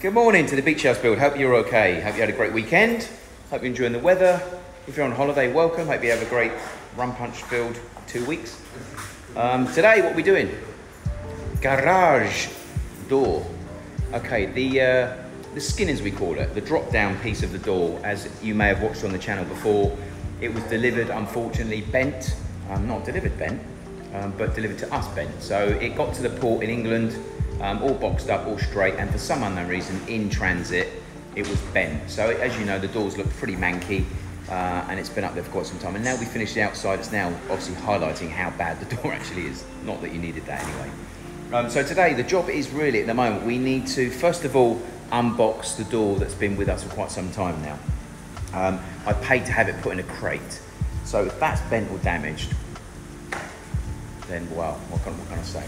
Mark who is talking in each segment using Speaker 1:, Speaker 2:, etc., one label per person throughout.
Speaker 1: Good morning to the Beach House build. Hope you're okay. Hope you had a great weekend. Hope you're enjoying the weather. If you're on holiday, welcome. Hope you have a great rum punch filled 2 weeks. Today, what are we doing? Garage door. Okay, the skin, as we call it, the drop down piece of the door, as you may have watched on the channel before, it was delivered, unfortunately, bent. Not delivered bent, but delivered to us bent. So it got to the port in England, all boxed up, all straight, and for some unknown reason, in transit, it was bent. So as you know, the doors look pretty manky, and it's been up there for quite some time. And now we finished the outside, it's now obviously highlighting how bad the door actually is. Not that you needed that anyway. So today, the job is really, at the moment, we need to, first of all, unbox the door that's been with us for quite some time now. I paid to have it put in a crate. So if that's bent or damaged, then, well, what can I say?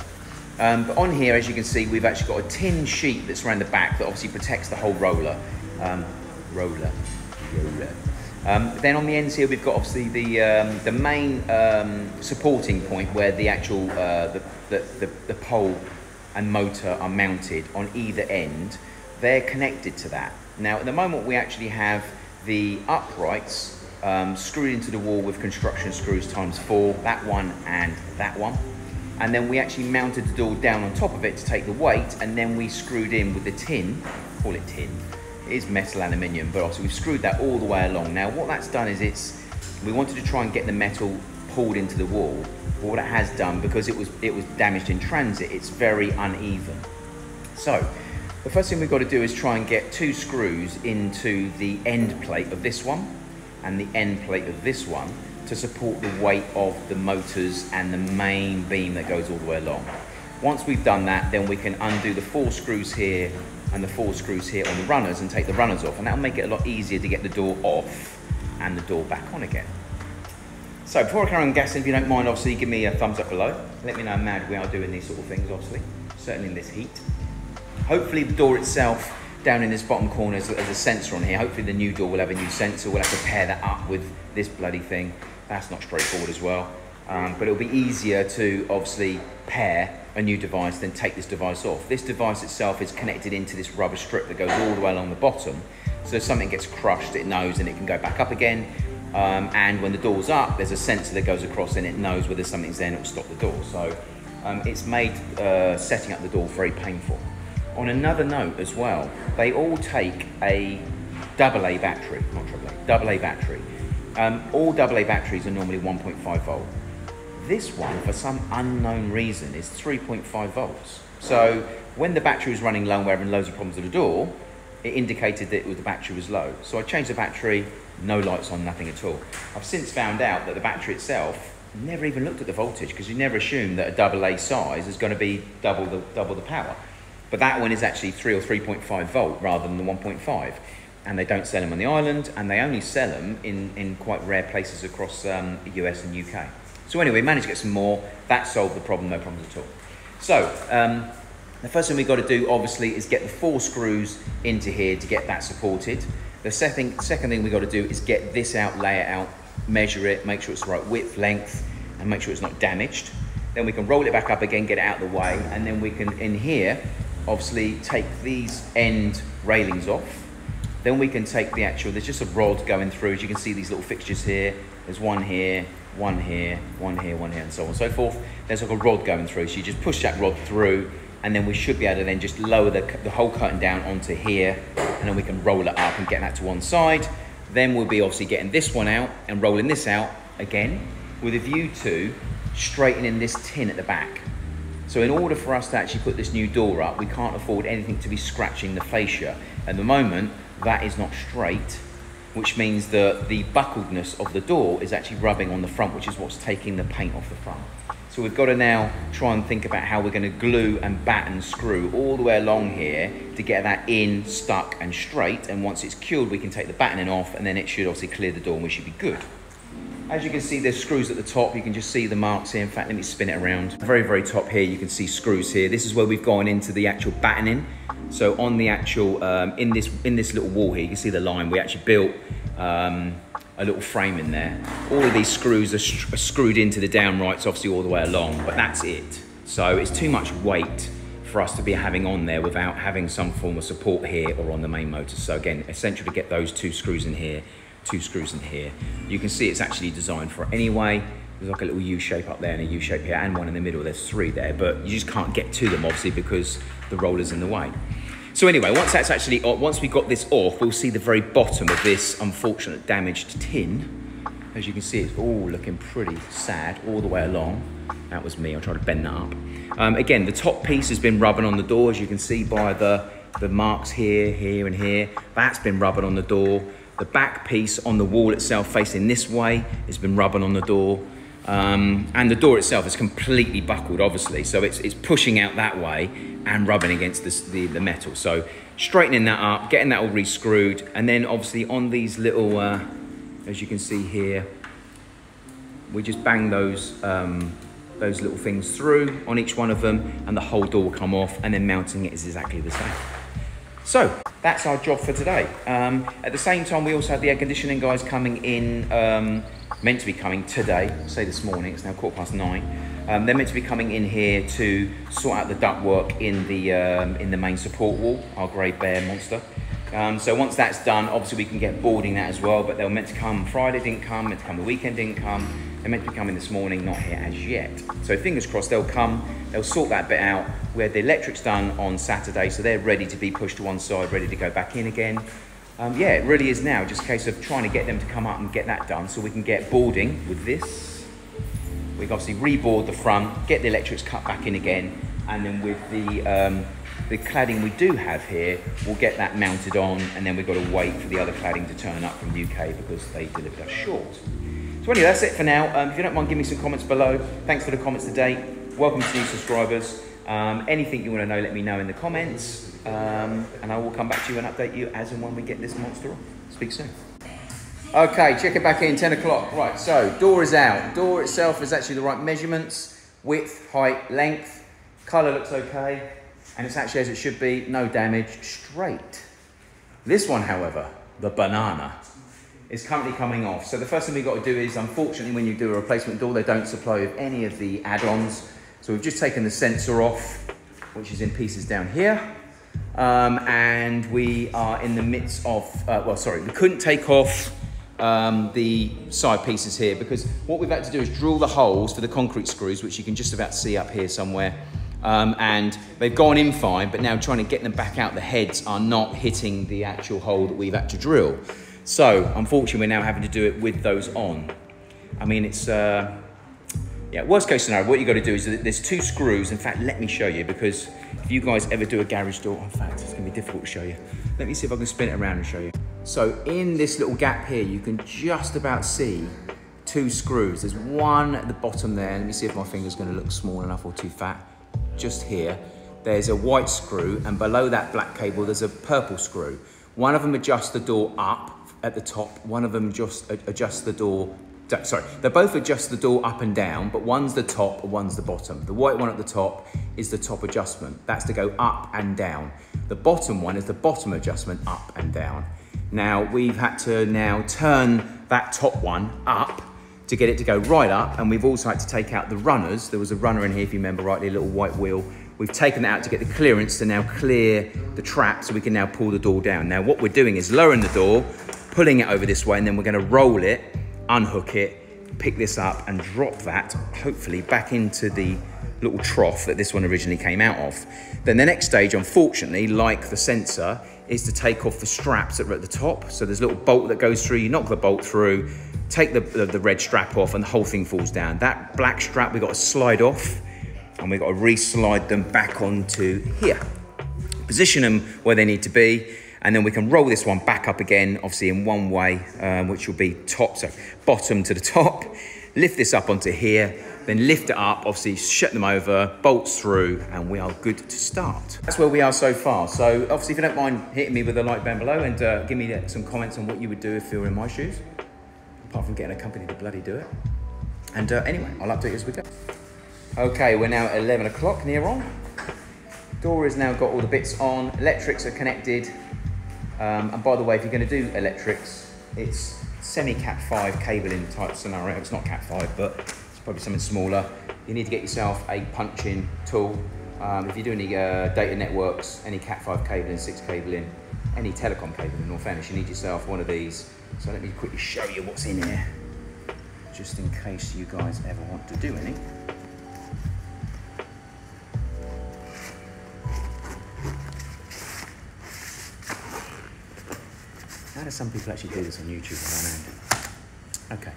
Speaker 1: But on here, as you can see, we've actually got a tin sheet that's around the back that obviously protects the whole roller. Then on the ends here, we've got obviously the main supporting point where the actual the pole and motor are mounted on either end. They're connected to that. Now, at the moment, we actually have the uprights screwed into the wall with construction screws ×4, that one and that one. And then we actually mounted the door down on top of it to take the weight, and then we screwed in with the tin, call it tin, it is metal aluminium, but obviously we've screwed that all the way along. Now what that's done is we wanted to try and get the metal pulled into the wall, but what it has done, because it was damaged in transit, it's very uneven. So the first thing we've got to do is try and get 2 screws into the end plate of this one and the end plate of this one to support the weight of the motors and the main beam that goes all the way along. Once we've done that, then we can undo the 4 screws here and the 4 screws here on the runners and take the runners off, and that'll make it a lot easier to get the door off and the door back on again. So before I carry on gassing, if you don't mind, obviously give me a thumbs up below. Let me know how mad we are doing these sort of things, obviously, certainly in this heat. Hopefully the door itself, down in this bottom corner, there's a sensor on here. Hopefully the new door will have a new sensor. We'll have to pair that up with this bloody thing. That's not straightforward as well. But it'll be easier to obviously pair a new device than take this device off. This device itself is connected into this rubber strip that goes all the way along the bottom. So if something gets crushed, it knows and it can go back up again. And when the door's up, there's a sensor that goes across and it knows whether something's there and it'll stop the door. So it's made setting up the door very painful. On another note as well, they all take a AA battery, not AAA, AA battery. All AA batteries are normally 1.5 volt. This one, for some unknown reason, is 3.5 volts. So when the battery was running low and we're having loads of problems with the door, it indicated that the battery was low. So I changed the battery, no lights on, nothing at all. I've since found out that the battery itself, never even looked at the voltage, because you never assume that a AA size is going to be double the power. But that one is actually 3 or 3.5 volt rather than the 1.5. And they don't sell them on the island, and they only sell them in quite rare places across the US and UK. So anyway, managed to get some more. That solved the problem, no problems at all. So the first thing we've got to do, obviously, is get the 4 screws into here to get that supported. The second thing we've got to do is get this out, lay it out, measure it, make sure it's the right width, length, and make sure it's not damaged. Then we can roll it back up again, get it out of the way, and then we can, in here, obviously take these end railings off. Then we can take the actual, there's just a rod going through. As you can see, these little fixtures here. There's one here, one here, one here, one here, and so on and so forth. There's like a rod going through. So you just push that rod through, and then we should be able to then just lower the whole curtain down onto here, and then we can roll it up and get that to one side. Then we'll be obviously getting this one out and rolling this out again with a view to straightening this tin at the back. So in order for us to actually put this new door up, we can't afford anything to be scratching the fascia. At the moment, that is not straight, which means that the buckledness of the door is actually rubbing on the front, which is what's taking the paint off the front. So we've got to now try and think about how we're going to glue and batten screw all the way along here to get that in, stuck and straight. And once it's cured, we can take the battening off, and then it should obviously clear the door and we should be good. As you can see, there's screws at the top. You can just see the marks here. In fact, let me spin it around. Very, very top here, you can see screws here. This is where we've gone into the actual battening. So on the actual, in this little wall here, you can see the line. We actually built a little frame in there. All of these screws are screwed into the downrights, obviously all the way along, but that's it. So it's too much weight for us to be having on there without having some form of support here or on the main motor. So again, essential to get those 2 screws in here, 2 screws in here. You can see it's actually designed for it anyway. There's like a little U shape up there and a U shape here and one in the middle. There's 3 there, but you just can't get to them obviously because the roller's in the way. So anyway, once we got this off, we'll see the very bottom of this unfortunate damaged tin. As you can see, it's all looking pretty sad all the way along. That was me, I'll try to bend that up. Again, the top piece has been rubbing on the door, as you can see by the marks here, here and here. That's been rubbing on the door. The back piece on the wall itself facing this way has been rubbing on the door. And the door itself is completely buckled, obviously. So it's pushing out that way and rubbing against the metal. So straightening that up, getting that all re-screwed. And then obviously on these little, as you can see here, we just bang those little things through on each one of them and the whole door will come off, and then mounting it is exactly the same. So that's our job for today. At the same time, we also have the air conditioning guys coming in, meant to be coming today, say this morning, it's now 9:15. They're meant to be coming in here to sort out the ductwork in the main support wall, our grey bear monster. So once that's done, obviously we can get boarding that as well, but they were meant to come Friday, didn't come, meant to come the weekend, didn't come. They're meant to be coming this morning, not here as yet. So fingers crossed they'll come, they'll sort that bit out. We had the electrics done on Saturday, so they're ready to be pushed to one side, ready to go back in again. Yeah, it really is now just a case of trying to get them to come up and get that done so we can get boarding with this. We can obviously reboard the front, get the electrics cut back in again, and then with the cladding we do have here, we'll get that mounted on, and then we've got to wait for the other cladding to turn up from the UK because they delivered us short. So anyway, that's it for now. If you don't mind, give me some comments below. Thanks for the comments today. Welcome to new subscribers. Anything you want to know, let me know in the comments. And I will come back to you and update you as and when we get this monster on. Speak soon. Okay, check it back in, 10 o'clock. Right, so door is out. Door itself is actually the right measurements. Width, height, length. Colour looks okay. And it's actually as it should be, no damage, straight. This one, however, the banana, is currently coming off. So the first thing we've got to do is, unfortunately, when you do a replacement door, they don't supply with any of the add-ons. So we've just taken the sensor off, which is in pieces down here. And we are in the midst of, we couldn't take off the side pieces here because what we've had to do is drill the holes for the concrete screws, which you can just about see up here somewhere. And they've gone in fine, but now trying to get them back out, the heads are not hitting the actual hole that we've had to drill. So unfortunately, we're now having to do it with those on. I mean, it's, yeah, worst case scenario, what you got to do is there's 2 screws. In fact, let me show you, because if you guys ever do a garage door, in fact, it's going to be difficult to show you. Let me see if I can spin it around and show you. So in this little gap here, you can just about see 2 screws. There's one at the bottom there. Let me see if my finger's going to look small enough or too fat. Just here, there's a white screw, and below that black cable, there's a purple screw. One of them adjusts the door up at the top. One of them just adjusts the door, sorry, they both adjust the door up and down, but one's the top and one's the bottom. The white one at the top is the top adjustment. That's to go up and down. The bottom one is the bottom adjustment, up and down. Now, we've had to now turn that top one up to get it to go right up, and we've also had to take out the runners. There was a runner in here, if you remember rightly, a little white wheel. We've taken that out to get the clearance to now clear the trap so we can now pull the door down. Now, what we're doing is lowering the door, pulling it over this way, and then we're gonna roll it, unhook it, pick this up and drop that, hopefully, back into the little trough that this one originally came out of. Then the next stage, unfortunately, like the sensor, is to take off the straps that are at the top. So there's a little bolt that goes through, you knock the bolt through, take the red strap off, and the whole thing falls down. That black strap we've got to slide off, and we've got to re-slide them back onto here. Position them where they need to be, and then we can roll this one back up again, obviously in one way, which will be bottom to the top. Lift this up onto here, then lift it up, obviously shut them over, bolts through, and we are good to start. That's where we are so far. So obviously, if you don't mind hitting me with a like down below and give me some comments on what you would do if you were in my shoes, apart from getting a company to bloody do it. And anyway, I'll update you as we go. Okay, we're now at 11 o'clock, near on. Door has now got all the bits on, electrics are connected. And by the way, if you're going to do electrics, it's semi-Cat 5 cabling type scenario. It's not Cat 5, but it's probably something smaller. You need to get yourself a punching tool, If you do any data networks, any Cat5 cabling, 6 cabling, any telecom cabling, in all fairness, you need yourself one of these. So let me quickly show you what's in here, just in case you guys ever want to do any. How do some people actually do this on YouTube with one hand? Okay.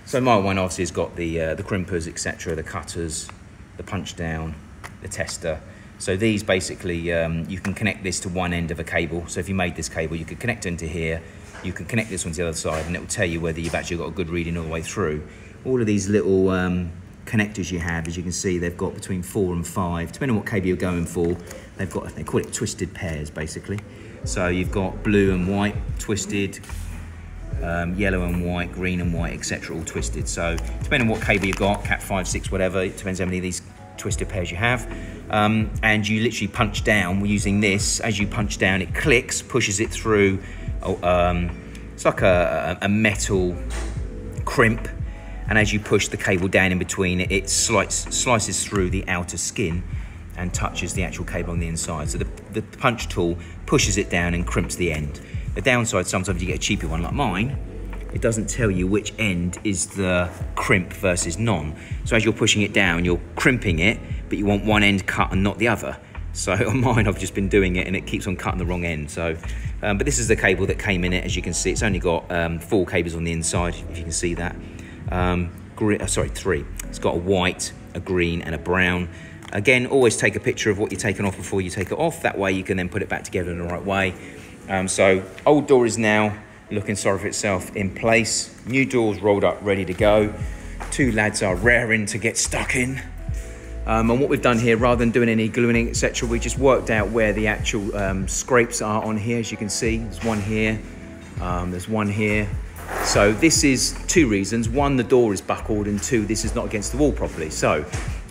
Speaker 1: So my one obviously has got the crimpers, etc., the cutters, the punch down, the tester. So these basically, you can connect this to one end of a cable. So if you made this cable, you could connect it into here, you can connect this one to the other side, and it will tell you whether you've actually got a good reading all the way through. All of these little connectors you have, as you can see, they've got between 4 and 5, depending on what cable you're going for. They've got, they call it twisted pairs, basically. So you've got blue and white twisted, yellow and white, green and white, etc., all twisted. So depending on what cable you've got, Cat 5, 6, whatever, it depends how many of these twisted pairs you have. And you literally punch down using this. As you punch down, it clicks, pushes it through. It's like a metal crimp, and as you push the cable down in between it, it slices through the outer skin and touches the actual cable on the inside. So the punch tool pushes it down and crimps the end. The downside, sometimes you get a cheaper one like mine, it doesn't tell you which end is the crimp versus non. So as you're pushing it down, you're crimping it, but you want one end cut and not the other. So on mine, I've just been doing it and it keeps on cutting the wrong end. So, but this is the cable that came in it. As you can see, it's only got 4 cables on the inside, if you can see that. Sorry, 3. It's got a white, a green and a brown. Again, always take a picture of what you're taking off before you take it off. That way you can then put it back together in the right way. So old door is now looking sorry for itself in place. New door's rolled up, ready to go. 2 lads are raring to get stuck in. And what we've done here, rather than doing any gluing, etc., we just worked out where the actual scrapes are on here. As you can see, there's one here, there's one here. So this is 2 reasons. 1, the door is buckled, and 2, this is not against the wall properly. So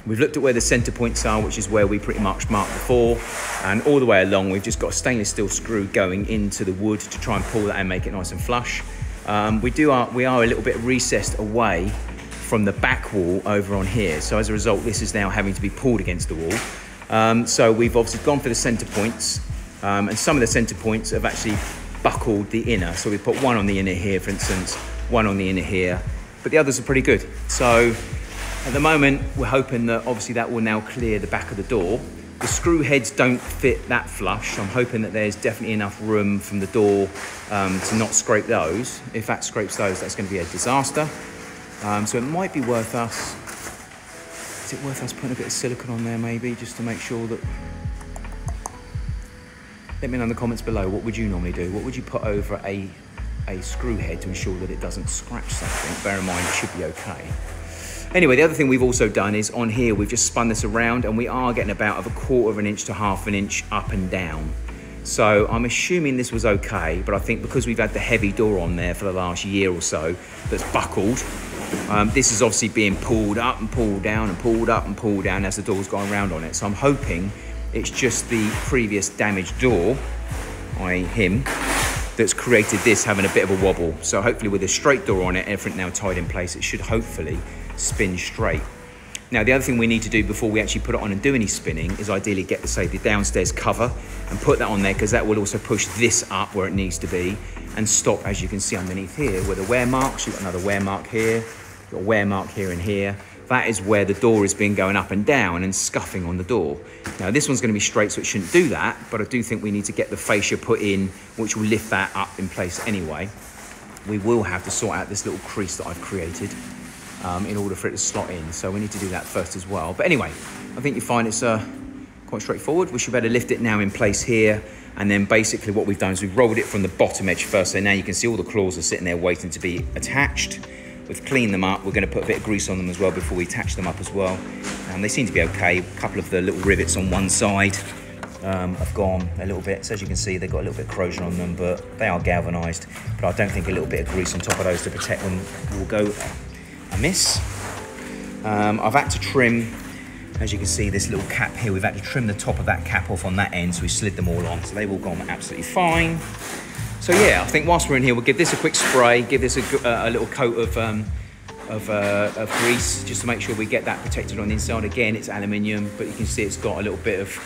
Speaker 1: we've looked at where the center points are, which is where we pretty much marked before, and all the way along we've just got a stainless steel screw going into the wood to try and pull that and make it nice and flush. We are a little bit recessed away from the back wall over on here, so as a result this is now having to be pulled against the wall. So we've obviously gone for the center points, and some of the center points have actually buckled the inner. So we put one on the inner here, for instance, one on the inner here, but the others are pretty good. So at the moment, we're hoping that obviously that will now clear the back of the door. The screw heads don't fit that flush. So I'm hoping that there's definitely enough room from the door to not scrape those. If that scrapes those, that's going to be a disaster. So it might be worth us, is it worth us putting a bit of silicone on there maybe, just to make sure that, let me know in the comments below, what would you normally do? What would you put over a screw head to ensure that it doesn't scratch something? Bear in mind, it should be okay. Anyway, the other thing we've also done is on here, we've just spun this around and we are getting about a 1/4 of an inch to 1/2 an inch up and down. So I'm assuming this was okay, but I think because we've had the heavy door on there for the last year or so that's buckled, this is obviously being pulled up and pulled down and pulled up and pulled down as the door's going around on it. So I'm hoping it's just the previous damaged door, i.e. him, that's created this having a bit of a wobble. So hopefully with a straight door on it, everything now tied in place, it should hopefully spin straight. Now the other thing we need to do before we actually put it on and do any spinning is ideally get the downstairs cover and put that on there, because that will also push this up where it needs to be and stop, as you can see underneath here, where the wear marks. You've got another wear mark here, you've got a wear mark here and here. That is where the door has been going up and down and scuffing on the door. Now this one's going to be straight, so it shouldn't do that, but I do think we need to get the fascia put in, which will lift that up in place anyway. We will have to sort out this little crease that I've created in order for it to slot in, so we need to do that first as well. But anyway, I think you find it's quite straightforward. We should be able to lift it now in place here, and then basically what we've done is we've rolled it from the bottom edge first, so now you can see all the claws are sitting there waiting to be attached. We've cleaned them up. We're going to put a bit of grease on them as well before we attach them up as well. They seem to be okay. A couple of the little rivets on one side have gone a little bit. So as you can see, they've got a little bit of corrosion on them, but they are galvanised. But I don't think a little bit of grease on top of those to protect them will go amiss. I've had to trim, as you can see, this little cap here. We've had to trim the top of that cap off on that end, so we slid them all on. So they've all gone absolutely fine. So yeah, I think whilst we're in here, we'll give this a quick spray, give this a little coat of grease, just to make sure we get that protected on the inside. Again, it's aluminium, but you can see it's got a little bit of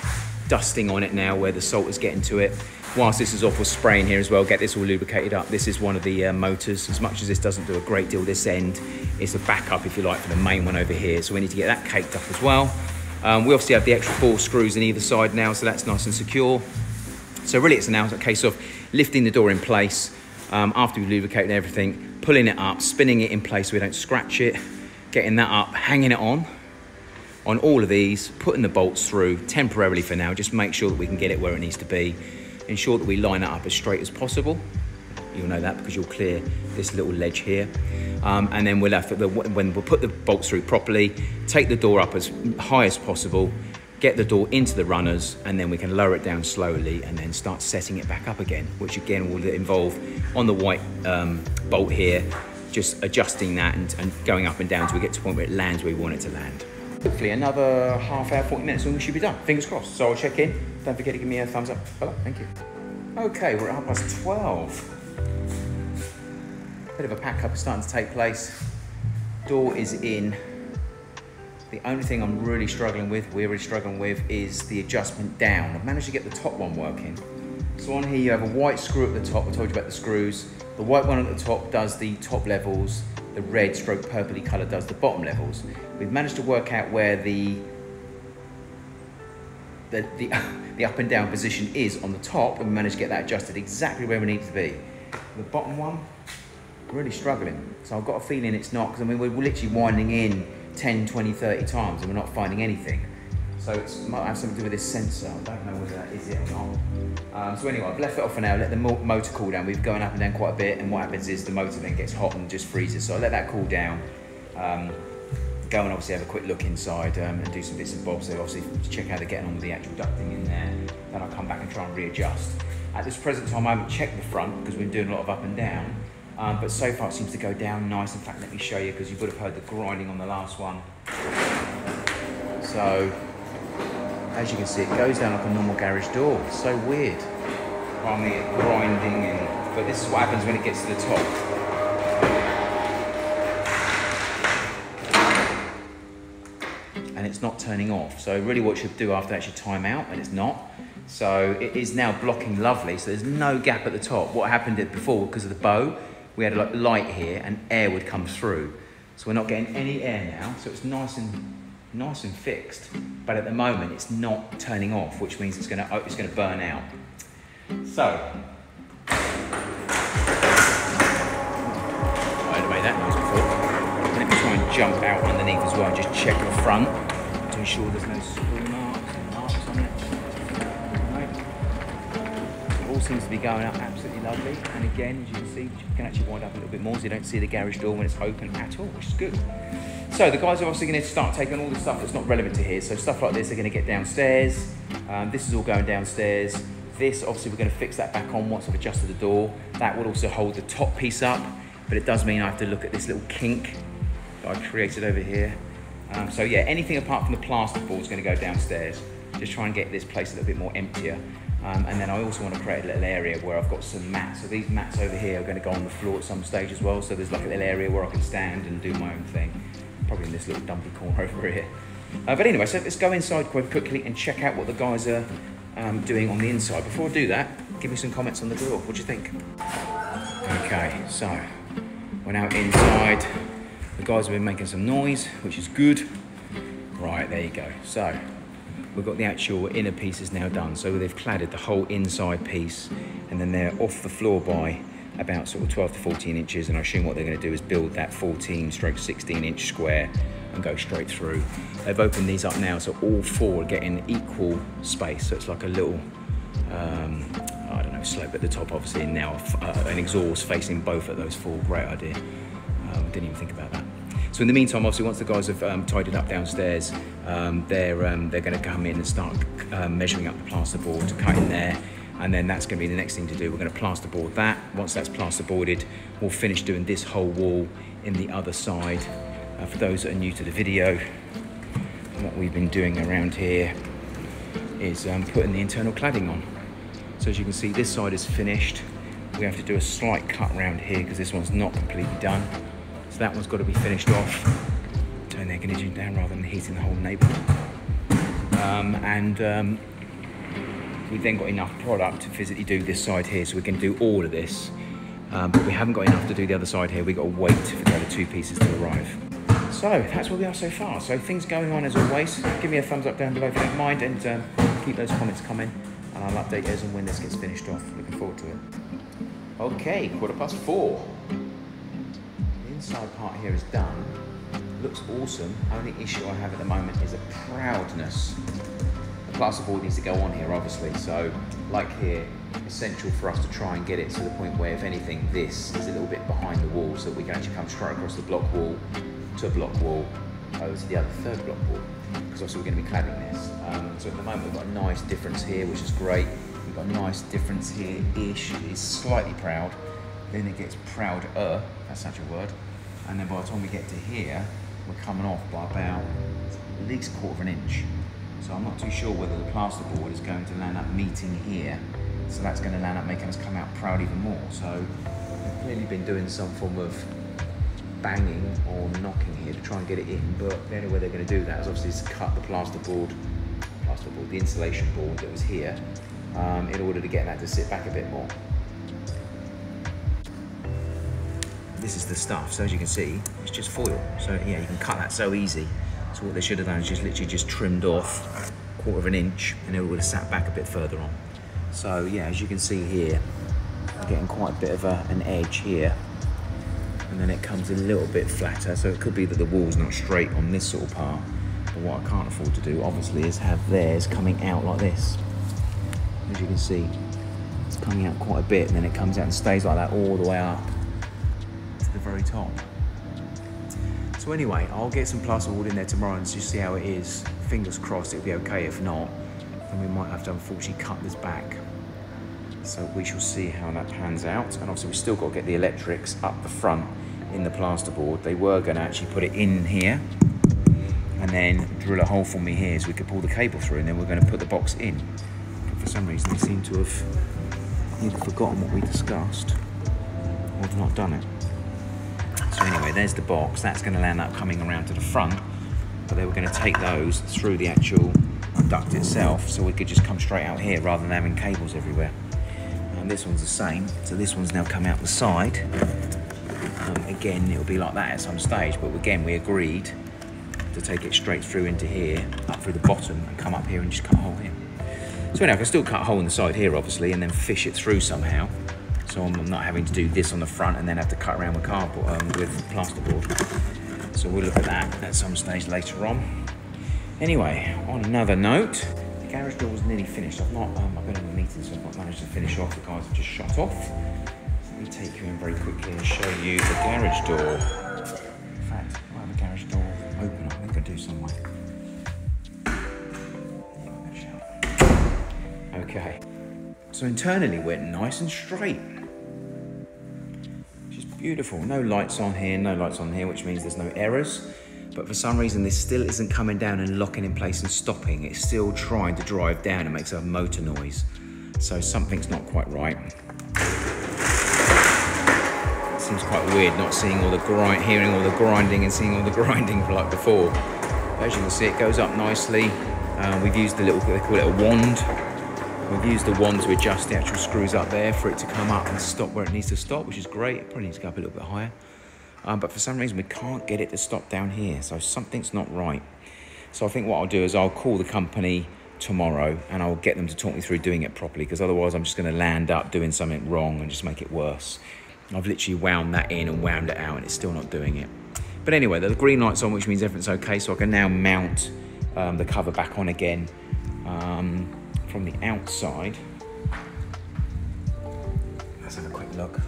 Speaker 1: dusting on it now where the salt is getting to it. Whilst this is off, we're spraying here as well, get this all lubricated up. This is one of the motors. As much as this doesn't do a great deal this end, it's a backup, if you like, for the main one over here. So we need to get that caked up as well. We obviously have the extra 4 screws in either side now, so that's nice and secure. So really it's now a case of lifting the door in place after we've lubricated everything, pulling it up, spinning it in place so we don't scratch it, getting that up, hanging it on all of these, putting the bolts through temporarily for now, just make sure that we can get it where it needs to be. Ensure that we line it up as straight as possible. You'll know that because you'll clear this little ledge here. And then we'll have to, when we'll put the bolts through properly, take the door up as high as possible, get the door into the runners, and then we can lower it down slowly and then start setting it back up again, which again will involve on the white bolt here, just adjusting that and going up and down until we get to the point where it lands where we want it to land. Hopefully another half hour, 40 minutes and we should be done. Fingers crossed. So I'll check in. Don't forget to give me a thumbs up. Hello, thank you. Okay, we're at 12:30. Bit of a pack up is starting to take place. Door is in. The only thing I'm really struggling with, we're really struggling with, is the adjustment down. I've managed to get the top one working. So on here you have a white screw at the top. I told you about the screws. The white one at the top does the top levels. The red stroke purpley colour does the bottom levels. We've managed to work out where the up and down position is on the top, and we managed to get that adjusted exactly where we need to be. The bottom one, really struggling. So I've got a feeling it's not, because I mean we're literally winding in 10, 20, 30 times and we're not finding anything. So it might have something to do with this sensor. I don't know whether that is it or not. So anyway, I've left it off for now, let the motor cool down. We've gone up and down quite a bit, and what happens is the motor then gets hot and just freezes. So I let that cool down. Go and obviously have a quick look inside and do some bits and bobs. So obviously check how they're getting on with the actual ducting in there. Then I'll come back and try and readjust. At this present time, I haven't checked the front because we've been doing a lot of up and down. But so far it seems to go down nice. In fact, let me show you, because you would have heard the grinding on the last one. So, as you can see, it goes down like a normal garage door. It's so weird. On the grinding, but this is what happens when it gets to the top. And it's not turning off. So really what you should do after actually time out, and it's not. So it is now blocking lovely, so there's no gap at the top. What happened before, because of the bow, we had a light here and air would come through. So we're not getting any air now, so it's nice and fixed. But at the moment it's not turning off, which means it's gonna burn out. So, I had made that noise before. Let me try and jump out underneath as well, just check the front to ensure there's no screw marks on it. It all seems to be going up absolutely lovely. And again, as you can see, you can actually wind up a little bit more so you don't see the garage door when it's open at all, which is good. So the guys are obviously going to start taking all the stuff that's not relevant to here. So stuff like this, they're going to get downstairs. This is all going downstairs. This, obviously, we're going to fix that back on once I've adjusted the door. That will also hold the top piece up, but it does mean I have to look at this little kink that I created over here. So yeah, anything apart from the plasterboard is going to go downstairs. Just try and get this place a little bit more emptier. And then I also want to create a little area where I've got some mats. So these mats over here are going to go on the floor at some stage as well. So there's like a little area where I can stand and do my own thing. Probably in this little dumpy corner over here. But anyway, so let's go inside quite quickly and check out what the guys are doing on the inside. Before I do that, give me some comments on the door. What do you think? Okay, so we're now inside. The guys have been making some noise, which is good. Right, there you go. So we've got the actual inner pieces now done. So they've cladded the whole inside piece, and then they're off the floor by about sort of 12 to 14 inches. And I assume what they're going to do is build that 14/16 inch square and go straight through. They've opened these up now, so all four are getting equal space. So it's like a little, I don't know, slope at the top, obviously, and now an exhaust facing both of those four. Great idea. Didn't even think about that. So in the meantime, obviously, once the guys have tidied up downstairs, they're going to come in and start measuring up the plasterboard to cut in there. And then that's going to be the next thing to do. We're going to plasterboard that. Once that's plasterboarded, we'll finish doing this whole wall in the other side. For those that are new to the video, what we've been doing around here is putting the internal cladding on. So as you can see, this side is finished. We have to do a slight cut around here because this one's not completely done. So that one's got to be finished off. Turn the air conditioning down rather than heating the whole neighbourhood. We've then got enough product to physically do this side here, so we can do all of this. But we haven't got enough to do the other side here. We've got to wait for the other two pieces to arrive. So that's where we are so far. So things going on as always. Give me a thumbs up down below if you don't mind, and keep those comments coming. And I'll update you as and when this gets finished off. Looking forward to it. Okay, 4:15. The inside part here is done. Looks awesome. Only issue I have at the moment is a proudness. The plasterboard needs to go on here, obviously. So, like here, essential for us to try and get it to the point where, if anything, this is a little bit behind the wall, so that we can actually come straight across the block wall to a block wall over to the other third block wall. Because obviously we're going to be cladding this. So at the moment we've got a nice difference here, which is great. We've got a nice difference here-ish. It's slightly proud. Then it gets prouder, if that's such a word. And then by the time we get to here, we're coming off by about at least a quarter of an inch. So I'm not too sure whether the plasterboard is going to land up meeting here. So that's going to land up making us come out proud even more. So we've clearly been doing some form of banging or knocking here to try and get it in, but the only way they're going to do that is obviously to cut the plasterboard, the insulation board that was here, in order to get that to sit back a bit more. This is the stuff, so as you can see, it's just foil. So yeah, you can cut that so easy. So what they should have done is just literally just trimmed off a quarter of an inch, and it would have sat back a bit further on. So yeah, as you can see here, we're getting quite a bit of an edge here. And then it comes a little bit flatter, so it could be that the wall's not straight on this sort of part. But what I can't afford to do, obviously, is have theirs coming out like this. As you can see, it's coming out quite a bit, and then it comes out and stays like that all the way up to the very top. So anyway, I'll get some plasterboard in there tomorrow and just see how it is. Fingers crossed it'll be okay. If not, then we might have to unfortunately cut this back. So we shall see how that pans out. And obviously we've still got to get the electrics up the front in the plasterboard. They were going to actually put it in here and then drill a hole for me here so we could pull the cable through, and then we're going to put the box in. But for some reason they seem to have either forgotten what we discussed or have not done it. So anyway, there's the box. That's going to land up coming around to the front, but they were going to take those through the actual duct itself, so we could just come straight out here rather than having cables everywhere. And this one's the same, so this one's now come out the side. Again, it'll be like that at some stage, but again, we agreed to take it straight through into here, up through the bottom, and come up here and just cut a hole here. So anyway, I can still cut a hole in the side here, obviously, and then fish it through somehow. So I'm not having to do this on the front and then have to cut around with cardboard, with plasterboard. So we'll look at that at some stage later on. Anyway, on another note, the garage door was nearly finished. I've been in a meeting, so I've not managed to finish off. The guys have just shut off. Let me take you in very quickly and show you the garage door. In fact, I have a garage door open. I think I do somewhere. Okay. So internally we're nice and straight. Which is beautiful. No lights on here, no lights on here, which means there's no errors. But for some reason this still isn't coming down and locking in place and stopping. It's still trying to drive down and makes a motor noise. So something's not quite right. It seems quite weird not seeing all the hearing all the grinding and seeing all the grinding like before. But as you can see, it goes up nicely. We've used the little, they call it a wand. We've used the wand to adjust the actual screws up there for it to come up and stop where it needs to stop, which is great. It probably needs to go up a little bit higher. But for some reason we can't get it to stop down here, so something's not right. So I think what I'll do is I'll call the company tomorrow and I'll get them to talk me through doing it properly, because otherwise I'm just going to land up doing something wrong and just make it worse. I've literally wound that in and wound it out and it's still not doing it. But anyway, the green light's on, which means everything's okay, so I can now mount the cover back on again from the outside. Let's have a quick look.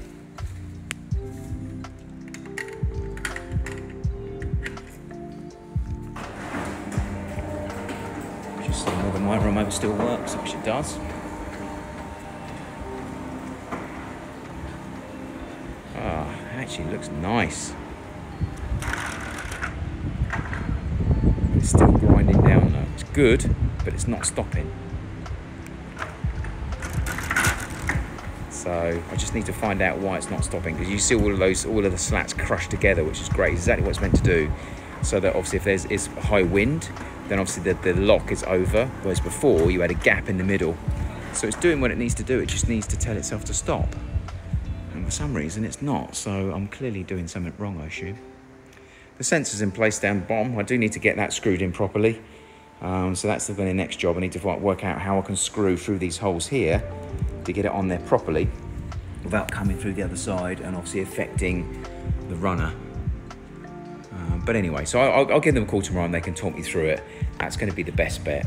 Speaker 1: Just seeing whether my remote still works, which it does. Actually looks nice. It's still grinding down though. It's good, but it's not stopping. So I just need to find out why it's not stopping, because you see all of the slats crushed together, which is great. Exactly what it's meant to do. So that obviously if there's high wind, then obviously the lock is over, whereas before you had a gap in the middle. So it's doing what it needs to do. It just needs to tell itself to stop. And for some reason it's not. So I'm clearly doing something wrong, I assume. The sensor's in place down the bottom. I do need to get that screwed in properly. So that's the next job. I need to work out how I can screw through these holes here to get it on there properly without coming through the other side and obviously affecting the runner. But anyway, so I'll give them a call tomorrow and they can talk me through it. That's going to be the best bet.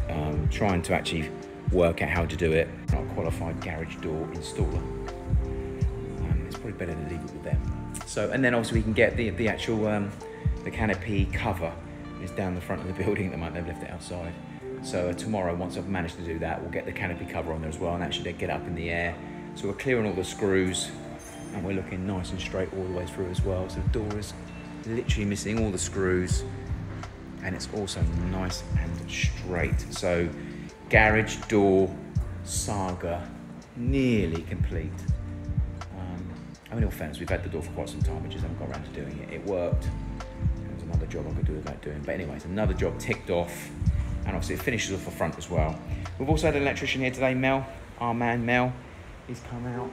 Speaker 1: Trying to actually work out how to do it. I'm not a qualified garage door installer. It's probably better to leave it with them. So, and then obviously we can get the actual the canopy cover is down the front of the building at the moment. They've left it outside. So tomorrow, once I've managed to do that, we'll get the canopy cover on there as well and actually get it up in the air. So we're clearing all the screws and we're looking nice and straight all the way through as well. So the door is literally missing all the screws and it's also nice and straight. So garage door saga nearly complete. I mean, in all fairness, we've had the door for quite some time, we just haven't got around to doing it. It worked. There's another job I could do without doing. But anyways, another job ticked off. And obviously it finishes off the front as well. We've also had an electrician here today, Mel, our man Mel. He's come out.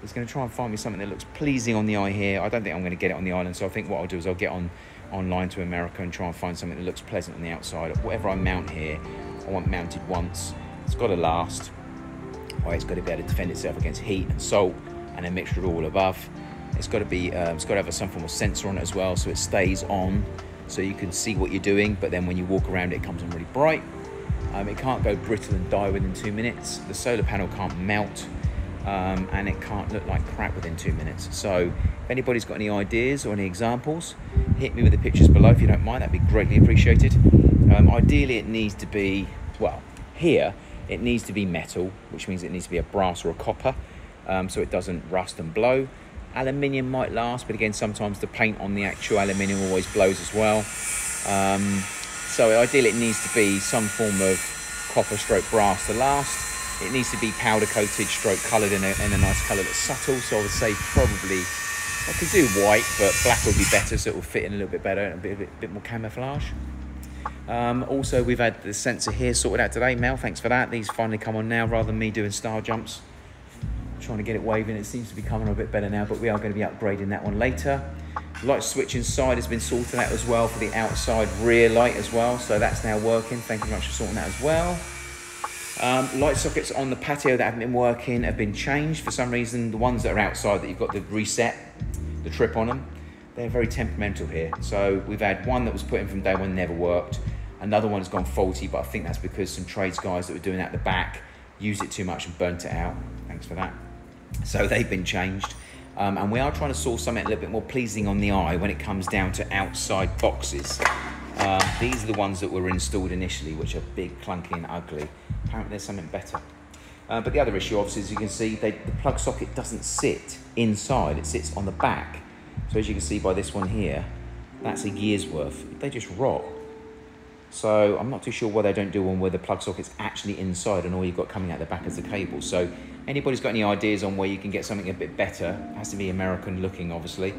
Speaker 1: He's going to try and find me something that looks pleasing on the eye here. I don't think I'm going to get it on the island, so I think what I'll do is I'll get online to America and try and find something that looks pleasant on the outside. Whatever I mount here, I want mounted once. It's got to last. It's got to be able to defend itself against heat and salt and a mixture of all above. It's got to be, it's got to have some form of sensor on it as well, so it stays on, so you can see what you're doing. But then when you walk around, it comes on really bright. It can't go brittle and die within 2 minutes. The solar panel can't melt, and it can't look like crap within 2 minutes. So if anybody's got any ideas or any examples, hit me with the pictures below if you don't mind. That'd be greatly appreciated. Ideally, it needs to be, well, here it needs to be metal, which means it needs to be a brass or a copper, so it doesn't rust and blow. Aluminium might last, but again, sometimes the paint on the actual aluminium always blows as well. So ideally it needs to be some form of copper stroke brass to last. It needs to be powder coated stroke coloured in a nice colour that's subtle. So I would say probably, I could do white, but black would be better, so it will fit in a little bit better and a bit more camouflage. Also, we've had the sensor here sorted out today. Mel, thanks for that. These finally come on now rather than me doing star jumps. Trying to get it waving. It seems to be coming on a bit better now, but we are going to be upgrading that one later. Light switch inside has been sorted out as well for the outside rear light as well, so that's now working. Thank you very much for sorting that as well. Light sockets on the patio that haven't been working have been changed for some reason. The ones that are outside that you've got the reset, the trip on them, they're very temperamental here. So we've had one that was put in from day one, never worked. Another one has gone faulty, but I think that's because some trades guys that were doing it at the back used it too much and burnt it out. Thanks for that. So they've been changed. And we are trying to source something a little bit more pleasing on the eye when it comes down to outside boxes. These are the ones that were installed initially, which are big, clunky and ugly. Apparently there's something better. But the other issue, obviously, as you can see, the plug socket doesn't sit inside, it sits on the back. So as you can see by this one here, that's a year's worth. They just rot. So I'm not too sure why they don't do one where the plug socket's actually inside and all you've got coming out the back is the cable. So anybody's got any ideas on where you can get something a bit better, it has to be American looking, obviously.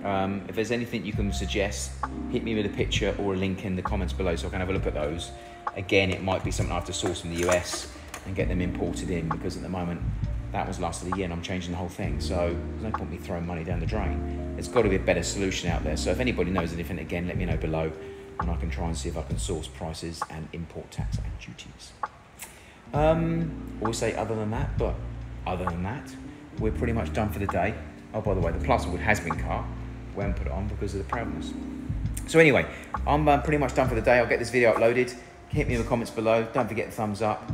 Speaker 1: If there's anything you can suggest, hit me with a picture or a link in the comments below so I can have a look at those. Again, it might be something I have to source from the US and get them imported in, because at the moment that was lasted a year and I'm changing the whole thing. So there's no point me throwing money down the drain. There's got to be a better solution out there. So if anybody knows anything, again, let me know below and I can try and see if I can source prices and import tax and duties. Always say other than that, but other than that, we're pretty much done for the day. Oh, by the way, the plasterboard has been cut. We haven't put it on because of the proudness. So anyway, I'm pretty much done for the day. I'll get this video uploaded. Hit me in the comments below. Don't forget the thumbs up.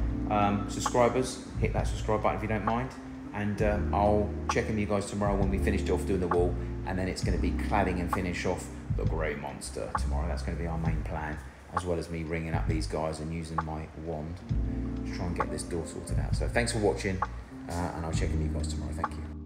Speaker 1: Subscribers, hit that subscribe button if you don't mind. And I'll check in with you guys tomorrow when we finished off doing the wall. And then it's going to be cladding and finish off the grey monster tomorrow. That's going to be our main plan, as well as me ringing up these guys and using my wand to try and get this door sorted out. So thanks for watching, and I'll check in with you guys tomorrow. Thank you.